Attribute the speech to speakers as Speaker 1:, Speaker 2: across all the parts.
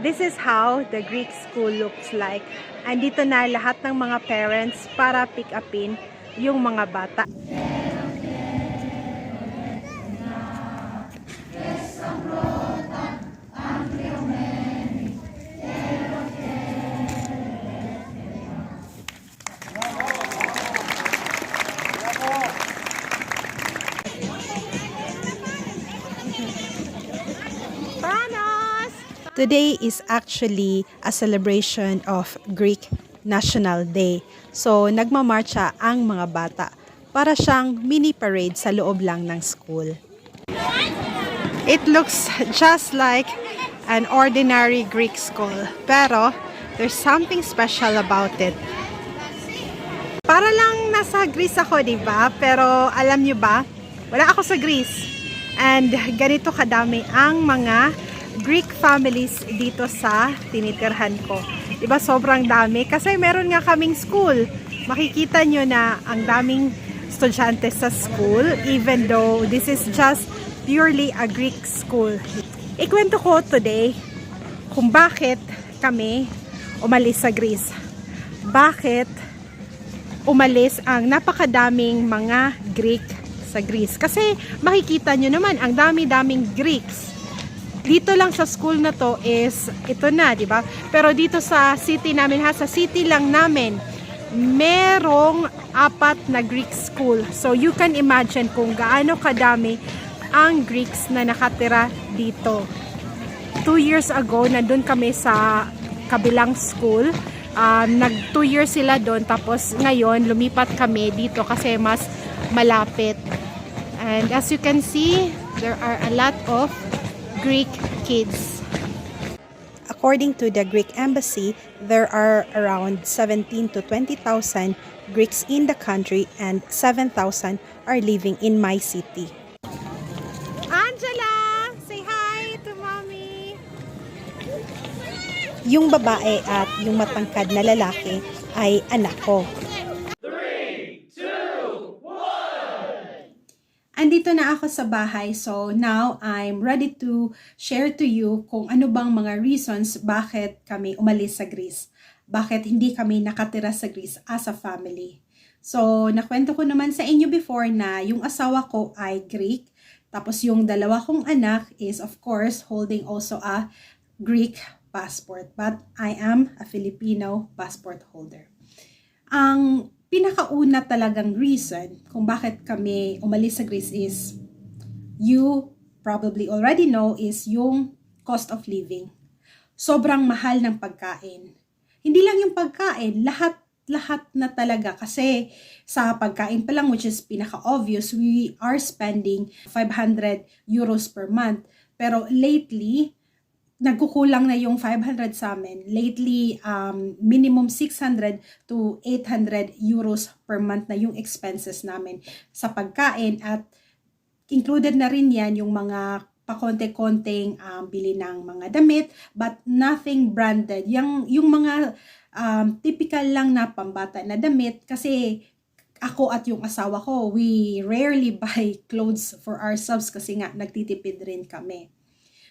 Speaker 1: This is how the Greek school looks like. Andito na lahat ng mga parents para pick upin yung mga bata. Today is actually a celebration of Greek National Day. So, nagmamarcha ang mga bata para siyang mini parade sa loob lang ng school. It looks just like an ordinary Greek school, pero there's something special about it. Para lang nasa Greece ako, diba? Pero alam nyo ba, wala ako sa Greece. And ganito kadami ang mga Greek families dito sa tinitirhan ko. Diba sobrang dami? Kasi meron nga kaming school. Makikita nyo na ang daming estudyante sa school, even though this is just purely a Greek school. Ikwento ko today kung bakit kami umalis sa Greece. Bakit umalis ang napakadaming mga Greek sa Greece. Kasi makikita nyo naman, ang dami-daming Greeks. Dito lang sa school na to is, ito na, di ba? Pero dito sa city namin, sa city lang namin, merong 4 na Greek school. So, you can imagine kung gaano kadami ang Greeks na nakatira dito. 2 years ago, nandun kami sa kabilang school. Nag 2 years sila doon, tapos ngayon, lumipat kami dito kasi mas malapit. And as you can see, there are a lot of Greek kids. According to the Greek embassy, there are around 17 to 20,000 Greeks in the country and 7,000 are living in my city. Angela, say hi to mommy. Yung babae at yung matangkad na lalaki ay anak ko. Andito na ako sa bahay, so now I'm ready to share to you kung ano bang mga reasons bakit kami umalis sa Greece. Bakit hindi kami nakatira sa Greece as a family. So, nakwento ko naman sa inyo before na yung asawa ko ay Greek. Tapos yung dalawa kong anak is of course holding also a Greek passport. But I am a Filipino passport holder. Ang pinakauna talagang reason kung bakit kami umalis sa Greece is, you probably already know, is yung cost of living. Sobrang mahal ng pagkain. Hindi lang yung pagkain, lahat na talaga. Kasi sa pagkain pa lang, which is pinaka-obvious, we are spending 500 euros per month. Pero lately, nagkukulang na yung 500 sa amin. Lately, minimum 600 to 800 euros per month na yung expenses namin sa pagkain, at included na rin yan yung mga pakonte-konteng bili ng mga damit, but nothing branded. Yung mga typical lang na pambata na damit, kasi ako at yung asawa ko, we rarely buy clothes for ourselves kasi nga nagtitipid rin kami.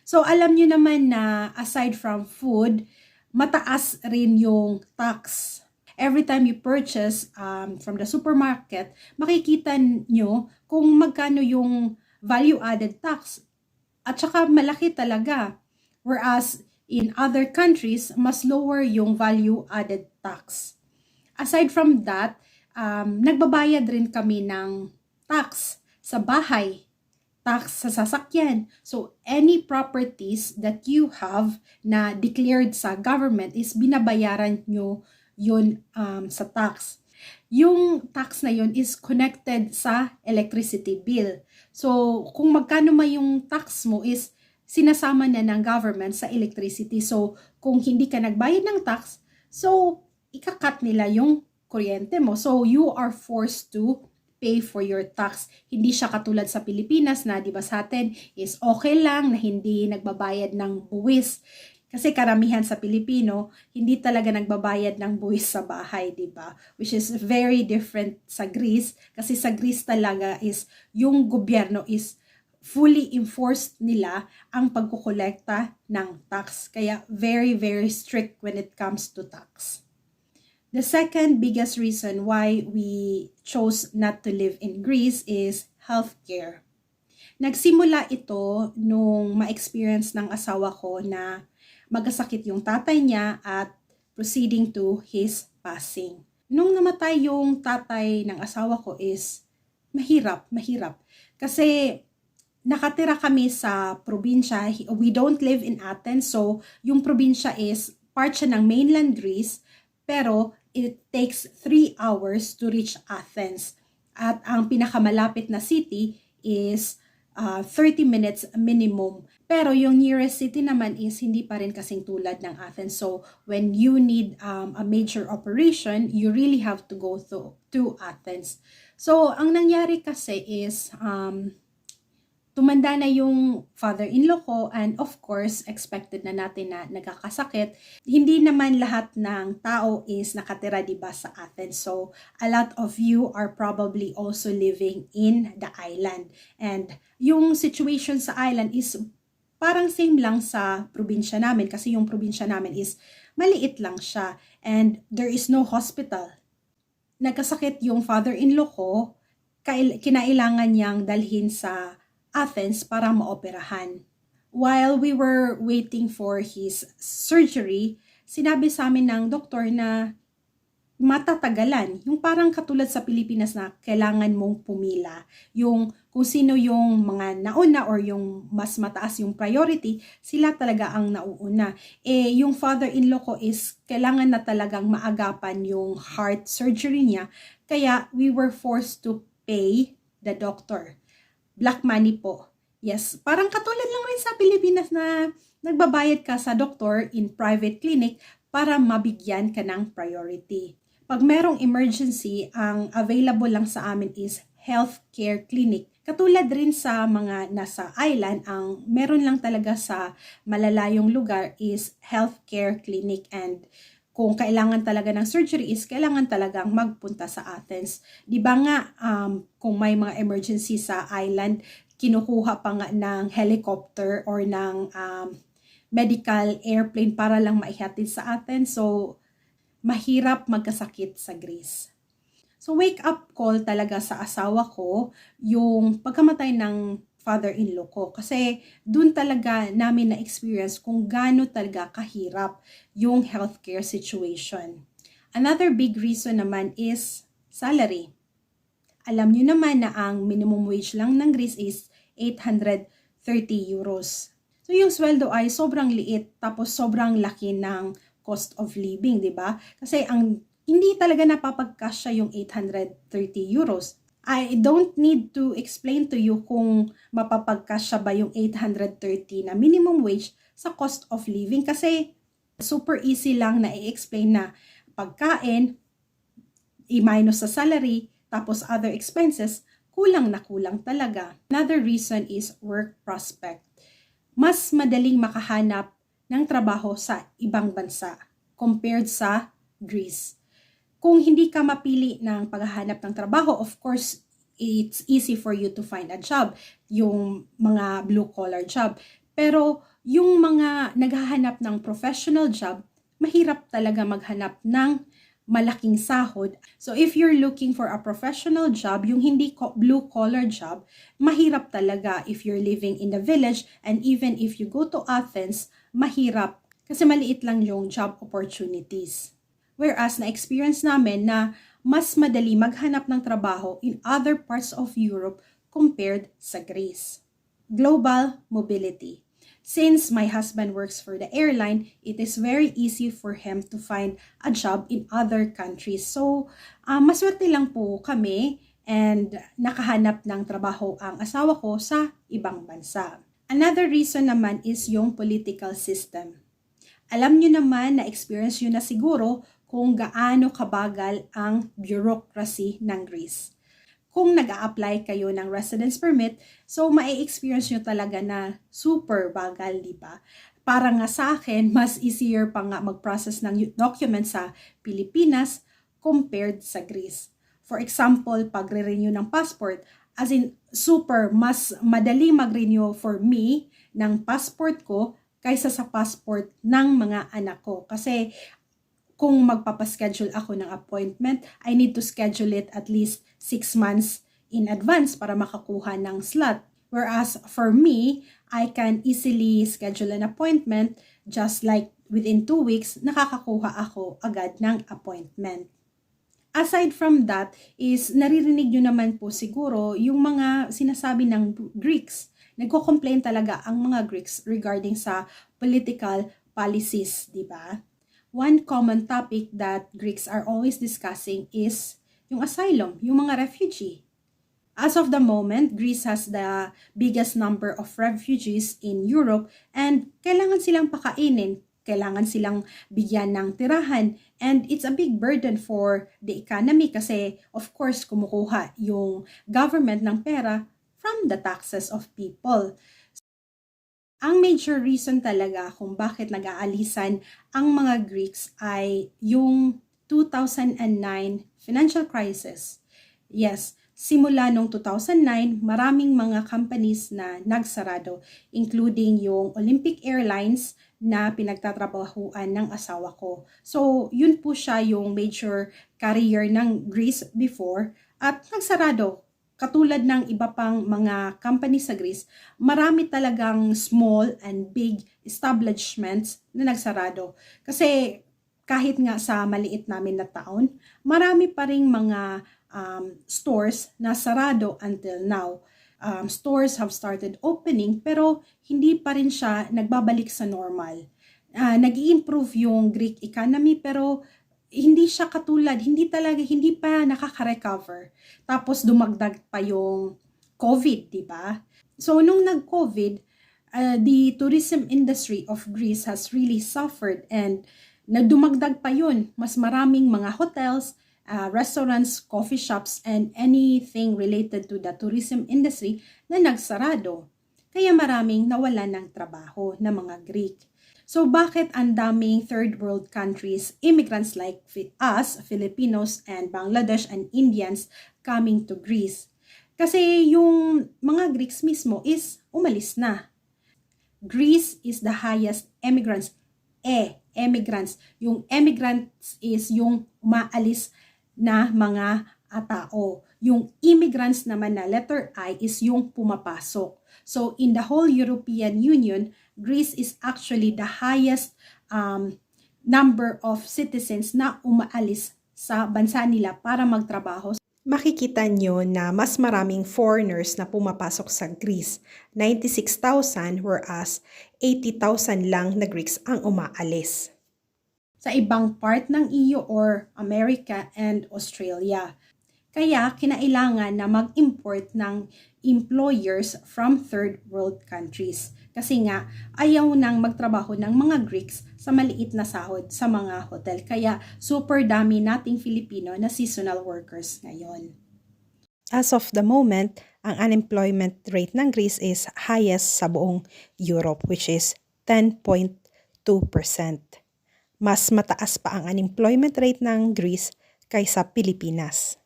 Speaker 1: So, alam nyo naman na aside from food, mataas rin yung tax. Every time you purchase from the supermarket, makikita nyo kung magkano yung value-added tax. At saka malaki talaga. Whereas in other countries, mas lower yung value-added tax. Aside from that, nagbabayad rin kami ng tax sa bahay, tax sa sasakyan. So, any properties that you have na declared sa government is binabayaran nyo yun sa tax. Yung tax na yun is connected sa electricity bill. So, kung magkano man yung tax mo is sinasama na ng government sa electricity. So, kung hindi ka nagbayad ng tax, so, ikakat nila yung kuryente mo. So, you are forced to pay for your tax. Hindi siya katulad sa Pilipinas na, di ba, sa atin is okay lang na hindi nagbabayad ng buwis. Kasi karamihan sa Pilipino, hindi talaga nagbabayad ng buwis sa bahay, di ba? Which is very different sa Greece. Kasi sa Greece talaga is, yung gobyerno is fully enforced nila ang pagkukolekta ng tax. Kaya very, very strict when it comes to tax. The second biggest reason why we chose not to live in Greece is healthcare. Nagsimula ito nung ma-experience ng asawa ko na magkasakit yung tatay niya at proceeding to his passing. Nung namatay yung tatay ng asawa ko is mahirap. Kasi nakatira kami sa probinsya. We don't live in Athens, so yung probinsya is part siya ng mainland Greece, pero it takes 3 hours to reach Athens. At ang pinakamalapit na city is 30 minutes minimum. Pero yung nearest city naman is hindi pa rin kasing tulad ng Athens. So when you need a major operation, you really have to go to Athens. So ang nangyari kasi is tumanda na yung father-in-law ko, and of course, expected na natin na nagkakasakit. Hindi naman lahat ng tao is nakatira, diba, sa Athens. So, a lot of you are probably also living in the island. And yung situation sa island is parang same lang sa probinsya namin, kasi yung probinsya namin is maliit lang siya. And there is no hospital. Nagkasakit yung father-in-law ko, kinailangan niyang dalhin sa Athens para maoperahan. While we were waiting for his surgery, sinabi sa amin ng doktor na matatagalan. Yung parang katulad sa Pilipinas na kailangan mong pumila. Yung kung sino yung mga nauna or yung mas mataas yung priority, sila talaga ang nauuna. Yung father-in-law ko is kailangan na talagang maagapan yung heart surgery niya. Kaya we were forced to pay the doctor. Black money po. Yes, parang katulad lang rin sa Pilipinas na nagbabayad ka sa doktor in private clinic para mabigyan ka ng priority. Pag merong emergency, ang available lang sa amin is healthcare clinic. Katulad rin sa mga nasa island, ang meron lang talaga sa malalayong lugar is healthcare clinic, and kung kailangan talaga ng surgery is kailangan talagang magpunta sa Athens. Di ba nga kung may mga emergency sa island, kinukuha pa nga ng helicopter or ng medical airplane para lang maihatid sa Athens. So, mahirap magkasakit sa Greece. So, wake up call talaga sa asawa ko yung pagkamatay ng father-in-law ko. Kasi dun talaga namin na-experience kung gaano talaga kahirap yung healthcare situation. Another big reason naman is salary. Alam nyo naman na ang minimum wage lang ng Greece is 830 euros. So yung sweldo ay sobrang liit, tapos sobrang laki ng cost of living, di ba? Kasi ang hindi talaga napapagkasya yung 830 euros. I don't need to explain to you kung mapapagkasya ba yung 830 na minimum wage sa cost of living, kasi super easy lang na i-explain na pagkain, i-minus sa salary, tapos other expenses, kulang na kulang talaga. Another reason is work prospect. Mas madaling makahanap ng trabaho sa ibang bansa compared sa Greece. Kung hindi ka mapili ng paghahanap ng trabaho, of course, it's easy for you to find a job, yung mga blue-collar job. Pero yung mga naghahanap ng professional job, mahirap talaga maghanap ng malaking sahod. So if you're looking for a professional job, yung hindi blue-collar job, mahirap talaga if you're living in the village, and even if you go to Athens, mahirap kasi maliit lang yung job opportunities. Whereas na-experience namin na mas madali maghanap ng trabaho in other parts of Europe compared sa Greece. Global mobility. Since my husband works for the airline, it is very easy for him to find a job in other countries. So, maswerte lang po kami and nakahanap ng trabaho ang asawa ko sa ibang bansa. Another reason naman is yung political system. Alam nyo naman, na-experience nyo na siguro kung gaano kabagal ang bureaucracy ng Greece. Kung nag-a-apply kayo ng residence permit, so mai-experience nyo talaga na super bagal, di ba? Para nga sa akin, mas easier pa nga mag-process ng documents sa Pilipinas compared sa Greece. For example, pag-renew ng passport, As in, mas madali mag-renew for me ng passport ko kaysa sa passport ng mga anak ko. Kasi kung magpapaschedule ako ng appointment, I need to schedule it at least 6 months in advance para makakuha ng slot. Whereas for me, I can easily schedule an appointment just like within 2 weeks, nakakakuha ako agad ng appointment. Aside from that is naririnig nyo naman po siguro yung mga sinasabi ng Greeks. Nagko-complain talaga ang mga Greeks regarding sa political policies, di ba? One common topic that Greeks are always discussing is yung asylum, yung mga refugee. As of the moment, Greece has the biggest number of refugees in Europe and kailangan silang pakainin, kailangan silang bigyan ng tirahan, and it's a big burden for the economy kasi of course kumukuha yung government ng pera from the taxes of people. Ang major reason talaga kung bakit nag-aalisan ang mga Greeks ay yung 2009 financial crisis. Yes, simula noong 2009, maraming mga companies na nagsarado, including yung Olympic Airlines na pinagtatrabahuan ng asawa ko. So, yun po siya yung major carrier ng Greece before at nagsarado. Katulad ng iba pang mga company sa Greece, marami talagang small and big establishments na nagsarado. Kasi kahit nga sa maliit namin na taon, marami pa ring mga stores na sarado until now. Stores have started opening pero hindi pa rin siya nagbabalik sa normal. Nag-i-improve yung Greek economy pero hindi siya katulad, hindi pa nakaka-recover. Tapos dumagdag pa yung COVID, di ba? So nung nag-COVID, the tourism industry of Greece has really suffered and nagdumagdag pa yun. Mas maraming mga hotels, restaurants, coffee shops, and anything related to the tourism industry na nagsarado. Kaya maraming nawalan ng trabaho na mga Greek. So bakit ang daming third world countries, immigrants like us, Filipinos and Bangladesh and Indians coming to Greece? Kasi yung mga Greeks mismo is umalis na. Greece is the highest emigrants. Emigrants. Yung emigrants is yung umaalis na mga tao. Yung immigrants naman na letter I is yung pumapasok. So in the whole European Union, Greece is actually the highest number of citizens na umaalis sa bansa nila para magtrabaho. Makikita nyo na mas maraming foreigners na pumapasok sa Greece. 96,000 whereas 80,000 lang na Greeks ang umaalis sa ibang part ng EU or America and Australia. Kaya kinailangan na mag-import ng employers from third world countries. Kasi nga ayaw nang magtrabaho ng mga Greeks sa maliit na sahod sa mga hotel. Kaya super dami nating Filipino na seasonal workers ngayon. As of the moment, ang unemployment rate ng Greece is highest sa buong Europe which is 10.2%. Mas mataas pa ang unemployment rate ng Greece kaysa Pilipinas.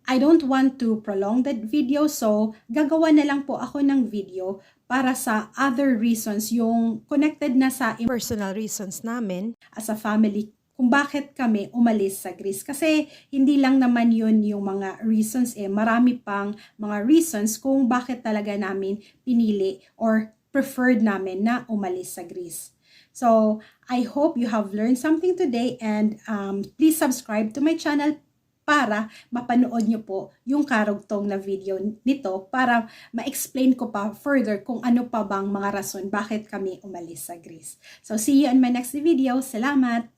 Speaker 1: I don't want to prolong that video so gagawa na lang po ako ng video para sa other reasons yung connected na sa personal reasons namin as a family kung bakit kami umalis sa Greece. Kasi hindi lang naman yun yung mga reasons marami pang mga reasons kung bakit talaga namin pinili or preferred namin na umalis sa Greece. So, I hope you have learned something today and please subscribe to my channel para mapanood nyo po yung karugtong na video nito para ma-explain ko pa further kung ano pa bang mga rason bakit kami umalis sa Greece. So, see you in my next video. Salamat!